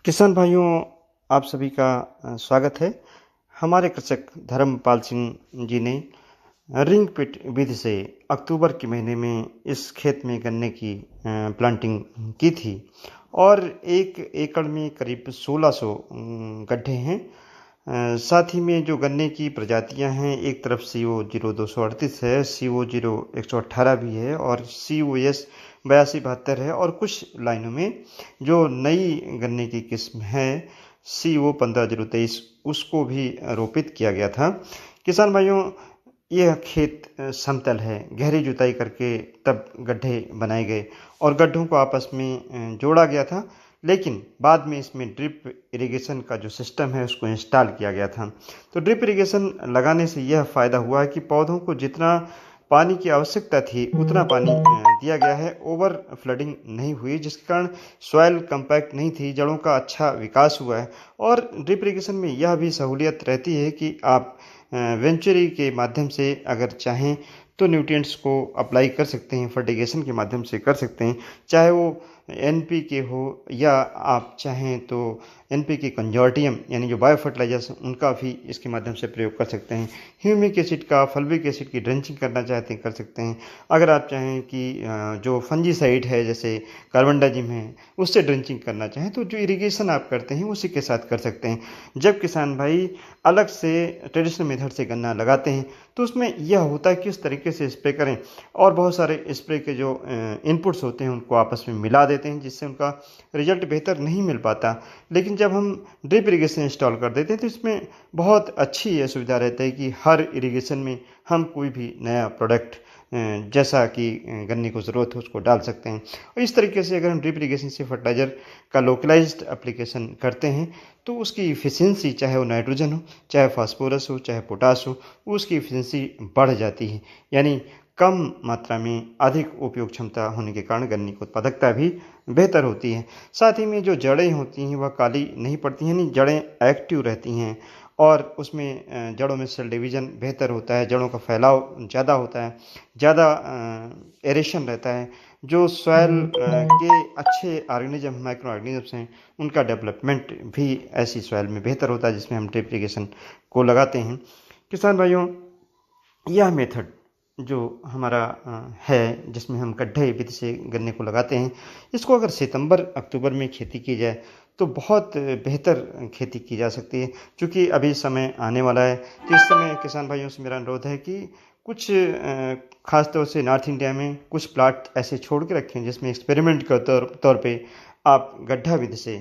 किसान भाइयों, आप सभी का स्वागत है। हमारे कृषक धर्मपाल सिंह जी ने रिंग पिट विधि से अक्टूबर के महीने में इस खेत में गन्ने की प्लांटिंग की थी और 1 एकड़ में करीब 1600 गड्ढे हैं। साथ ही में जो गन्ने की प्रजातियां हैं, एक तरफ CO0238 है, CO0118 भी है और COS 8272 है और कुछ लाइनों में जो नई गन्ने की किस्म है CO15023 उसको भी रोपित किया गया था। किसान भाइयों, यह खेत समतल है, गहरी जुताई करके तब गड्ढे बनाए गए और गड्ढों को आपस में जोड़ा गया था, लेकिन बाद में इसमें ड्रिप इरिगेशन का जो सिस्टम है उसको इंस्टॉल किया गया था। तो ड्रिप इरिगेशन लगाने से यह फ़ायदा हुआ है कि पौधों को जितना पानी की आवश्यकता थी उतना पानी दिया गया है, ओवर फ्लडिंग नहीं हुई, जिसके कारण सॉइल कंपैक्ट नहीं थी, जड़ों का अच्छा विकास हुआ है। और ड्रिप इरिगेशन में यह भी सहूलियत रहती है कि आप वेंचुरी के माध्यम से अगर चाहें तो न्यूट्रिएंट्स को अप्लाई कर सकते हैं, फर्टिगेशन के माध्यम से कर सकते हैं, चाहे वो NPK हो या आप चाहें तो NPK कंजोर्टियम यानी जो बायो फर्टिलाइजर्स उनका भी इसके माध्यम से प्रयोग कर सकते हैं। ह्यूमिक एसिड का, फल्विक एसिड की ड्रेंचिंग करना चाहते हैं कर सकते हैं। अगर आप चाहें कि जो फंजीसाइड है जैसे कार्बनडाजिम है उससे ड्रेंचिंग करना चाहें तो जो इरिगेशन आप करते हैं उसी के साथ कर सकते हैं। जब किसान भाई अलग से ट्रेडिशनल मेथड से गन्ना लगाते हैं तो उसमें यह होता है कि किस तरीके से स्प्रे करें और बहुत सारे स्प्रे के जो इनपुट्स होते हैं उनको आपस में मिला देते हैं, जिससे उनका रिजल्ट बेहतर नहीं मिल पाता। लेकिन जब हम ड्रिप इरिगेशन इंस्टॉल कर देते हैं तो इसमें बहुत अच्छी यह सुविधा रहती है कि हर इरिगेशन में हम कोई भी नया प्रोडक्ट जैसा कि गन्ने को ज़रूरत हो उसको डाल सकते हैं। और इस तरीके से अगर हम ड्रिप इरिगेशन से फर्टिलाइज़र का लोकलाइज्ड एप्लीकेशन करते हैं तो उसकी इफ़िशियंसी, चाहे वो नाइट्रोजन हो, चाहे फास्फोरस हो, चाहे पोटास हो, उसकी इफ़िशियंसी बढ़ जाती है। यानी कम मात्रा में अधिक उपयोग क्षमता होने के कारण गन्ने की उत्पादकता भी बेहतर होती है। साथ ही में जो जड़ें होती हैं वह काली नहीं पड़ती हैं, यानी जड़ें एक्टिव रहती हैं और उसमें जड़ों में सेल डिवीज़न बेहतर होता है, जड़ों का फैलाव ज़्यादा होता है, ज़्यादा एरेशन रहता है। जो सॉइल के अच्छे ऑर्गेनिज्म, माइक्रो ऑर्गेनिजम्स हैं, उनका डेवलपमेंट भी ऐसी सॉइल में बेहतर होता है जिसमें हम ड्रिप इरिगेशन को लगाते हैं। किसान भाइयों, यह मेथड जो हमारा है जिसमें हम गड्ढे विधि से गन्ने को लगाते हैं, इसको अगर सितंबर अक्टूबर में खेती की जाए तो बहुत बेहतर खेती की जा सकती है। क्योंकि अभी समय आने वाला है तो इस समय किसान भाइयों से मेरा अनुरोध है कि कुछ ख़ास तौर से नॉर्थ इंडिया में कुछ प्लाट ऐसे छोड़ के रखें जिसमें एक्सपेरिमेंट के तौर पे आप गड्ढा विधि से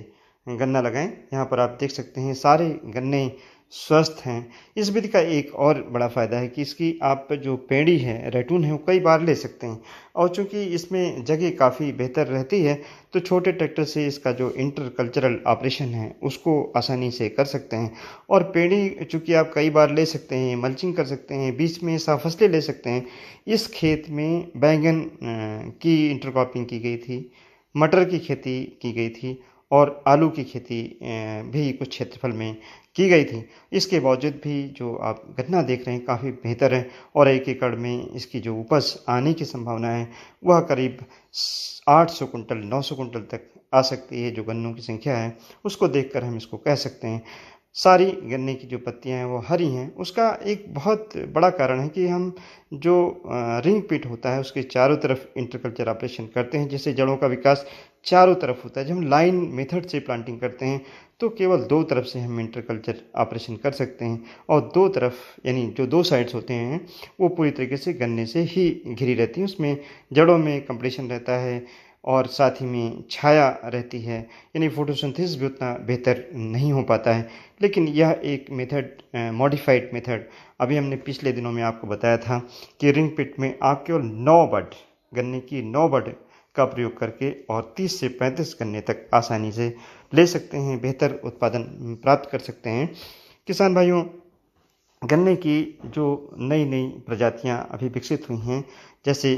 गन्ना लगाएं। यहाँ पर आप देख सकते हैं सारे गन्ने स्वस्थ हैं। इस विधि का एक और बड़ा फ़ायदा है कि इसकी आप जो पेड़ी है, रैटून है, वो कई बार ले सकते हैं और चूँकि इसमें जगह काफ़ी बेहतर रहती है तो छोटे ट्रैक्टर से इसका जो इंटर कल्चरल ऑपरेशन है उसको आसानी से कर सकते हैं। और पेड़ी चूँकि आप कई बार ले सकते हैं, मल्चिंग कर सकते हैं, बीच में साफ फसलें ले सकते हैं। इस खेत में बैंगन की इंटरक्रॉपिंग की गई थी, मटर की खेती की गई थी और आलू की खेती भी कुछ क्षेत्रफल में की गई थी। इसके बावजूद भी जो आप गन्ना देख रहे हैं काफ़ी बेहतर है और 1 एकड़ में इसकी जो उपज आने की संभावना है वह करीब 800 कुंटल 900 कुंटल तक आ सकती है। जो गन्नों की संख्या है उसको देखकर हम इसको कह सकते हैं। सारी गन्ने की जो पत्तियां हैं वो हरी हैं। उसका एक बहुत बड़ा कारण है कि हम जो रिंग पिट होता है उसके चारों तरफ इंटरकल्चर ऑपरेशन करते हैं, जिससे जड़ों का विकास चारों तरफ होता है। जब हम लाइन मेथड से प्लांटिंग करते हैं तो केवल 2 तरफ से हम इंटरकल्चर ऑपरेशन कर सकते हैं और 2 तरफ यानी जो 2 साइड्स होते हैं वो पूरी तरीके से गन्ने से ही घिरी रहती हैं। उसमें जड़ों में कंप्रेशन रहता है और साथ ही में छाया रहती है, यानी फोटोसिंथेसिस भी उतना बेहतर नहीं हो पाता है। लेकिन यह एक मेथड, मॉडिफाइड मेथड, अभी हमने पिछले दिनों में आपको बताया था कि रिंग पिट में आप केवल 9 बड, गन्ने की 9 बड का प्रयोग करके और 30 से 35 गन्ने तक आसानी से ले सकते हैं, बेहतर उत्पादन प्राप्त कर सकते हैं। किसान भाइयों, गन्ने की जो नई नई प्रजातियां अभी विकसित हुई हैं जैसे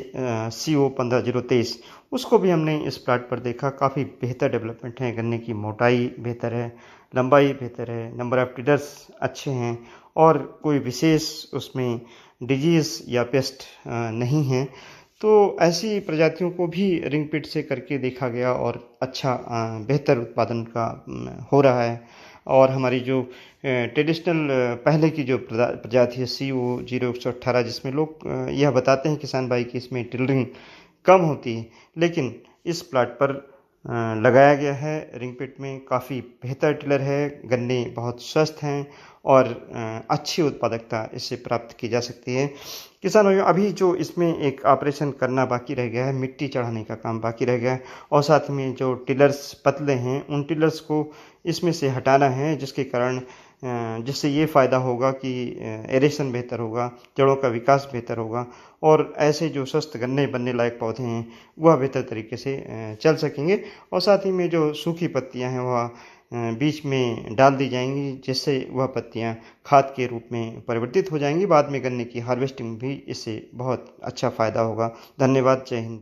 CO15023, उसको भी हमने इस प्लाट पर देखा। काफ़ी बेहतर डेवलपमेंट है, गन्ने की मोटाई बेहतर है, लंबाई बेहतर है, नंबर ऑफ टीडर्स अच्छे हैं और कोई विशेष उसमें डिजीज़ या पेस्ट नहीं है। तो ऐसी प्रजातियों को भी रिंग पिट से करके देखा गया और अच्छा बेहतर उत्पादन का हो रहा है। और हमारी जो ट्रेडिशनल पहले की जो प्रजाति है CO0118, जिसमें लोग यह बताते हैं किसान भाई कि इसमें टिलरिंग कम होती है, लेकिन इस प्लाट पर लगाया गया है रिंग पिट में काफ़ी बेहतर टिलर है, गन्ने बहुत स्वस्थ हैं और अच्छी उत्पादकता इससे प्राप्त की जा सकती है। किसान भाइयों, अभी जो इसमें एक ऑपरेशन करना बाकी रह गया है, मिट्टी चढ़ाने का काम बाकी रह गया है, और साथ में जो टिलर्स पतले हैं उन टिलर्स को इसमें से हटाना है, जिसके कारण जिससे ये फ़ायदा होगा कि एरेशन बेहतर होगा, जड़ों का विकास बेहतर होगा और ऐसे जो स्वस्थ गन्ने बनने लायक पौधे हैं वह बेहतर तरीके से चल सकेंगे। और साथ ही में जो सूखी पत्तियां हैं वह बीच में डाल दी जाएंगी, जिससे वह पत्तियां खाद के रूप में परिवर्तित हो जाएंगी। बाद में गन्ने की हार्वेस्टिंग भी इससे बहुत अच्छा फ़ायदा होगा। धन्यवाद। जय हिंद।